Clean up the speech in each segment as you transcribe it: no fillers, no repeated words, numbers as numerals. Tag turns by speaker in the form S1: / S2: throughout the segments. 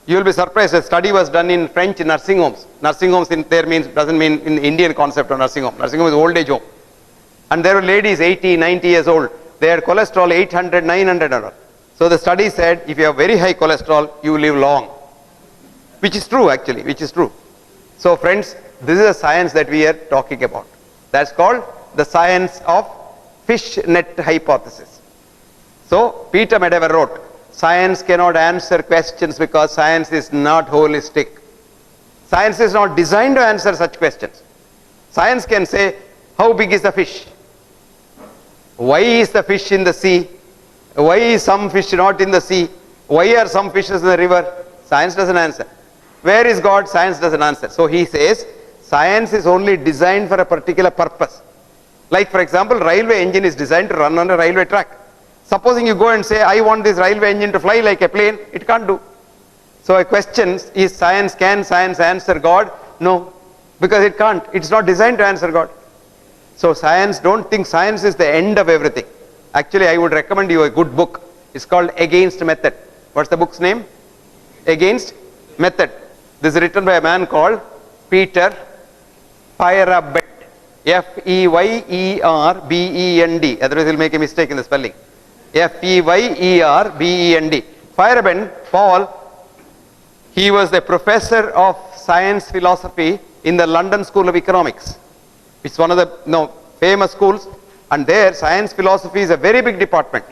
S1: You will be surprised. A study was done in French nursing homes. Nursing homes in there doesn't mean in the Indian concept of nursing home. Nursing home is old age home. And there were ladies 80, 90 years old. They had cholesterol 800, 900. So the study said if you have very high cholesterol, you live long. Which is true actually, which is true. So friends, this is a science that we are talking about. That's called the science of fish net hypothesis. So Peter Medawar wrote, science cannot answer questions because science is not holistic. Science is not designed to answer such questions. Science can say, how big is the fish? Why is the fish in the sea? Why is some fish not in the sea? Why are some fishes in the river? Science doesn't answer. Where is God? Science doesn't answer. So he says, science is only designed for a particular purpose. Like for example, railway engine is designed to run on a railway track. Supposing you go and say, I want this railway engine to fly like a plane, it can't do. So a question is, can science answer God? No, because it can't. It's not designed to answer God. So science, don't think science is the end of everything. Actually, I would recommend you a good book. It's called Against Method. What's the book's name? Against Method. This is written by a man called Peter Feyerabend. F-E-Y-E-R-B-E-N-D. Otherwise, he'll make a mistake in the spelling. F-E-Y-E-R-B-E-N-D. Feyerabend, Paul, he was the professor of science philosophy in the London School of Economics. It's one of the famous schools, and there science philosophy is a very big department.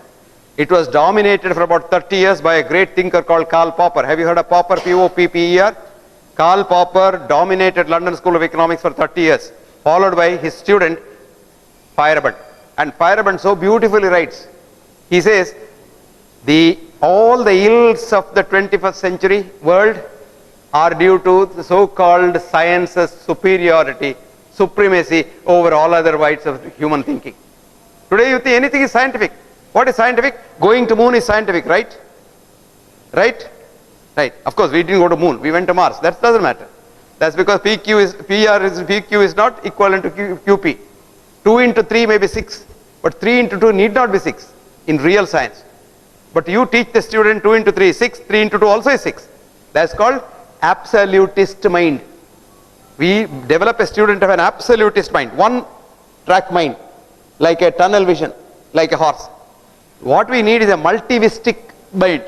S1: It was dominated for about 30 years by a great thinker called Karl Popper. Have you heard of Popper? P-O-P-P-E-R? Karl Popper dominated London School of Economics for 30 years, followed by his student Feyerabend. And Feyerabend so beautifully writes. He says, all the ills of the 21st century world are due to the so-called science's superiority, supremacy over all other whites of human thinking. Today you think anything is scientific. What is scientific? Going to moon is scientific, right? Right? Right. Of course, we didn't go to moon. We went to Mars. That doesn't matter. That's because PQ is not equivalent to QP. 2 into 3 may be 6, but 3 into 2 need not be 6 in real science. But you teach the student 2 into 3 is 6, 3 into 2 also is 6. That's called absolutist mind. We develop a student of an absolutist mind, one track mind, like a tunnel vision, like a horse. What we need is a multivistic mind.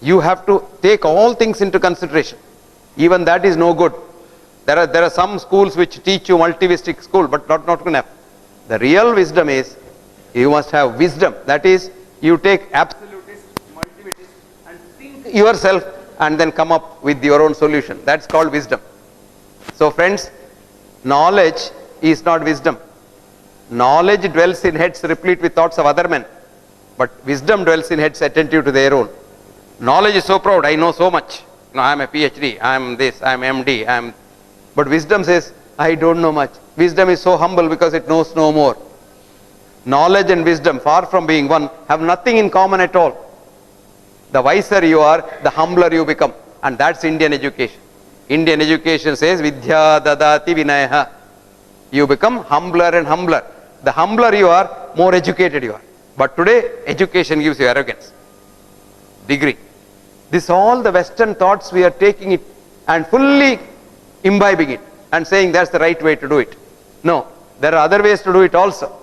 S1: You have to take all things into consideration. Even that is no good. There are some schools which teach you multivistic school, but not good enough. The real wisdom is, you must have wisdom. That is, you take absolutist, multivist, and think yourself, and then come up with your own solution. That's called wisdom. So friends, knowledge is not wisdom. Knowledge dwells in heads replete with thoughts of other men, but wisdom dwells in heads attentive to their own. Knowledge is so proud, I know so much. No, I am a PhD, I am this, I am MD, but wisdom says, I don't know much. Wisdom is so humble because it knows no more. Knowledge and wisdom, far from being one, have nothing in common at all. The wiser you are, the humbler you become. And that's Indian education. Indian education says, Vidya dadati vinayaha. You become humbler and humbler. The humbler you are, more educated you are. But today, education gives you arrogance. Degree. This all the Western thoughts, we are taking it and fully imbibing it and saying that's the right way to do it. No, there are other ways to do it also.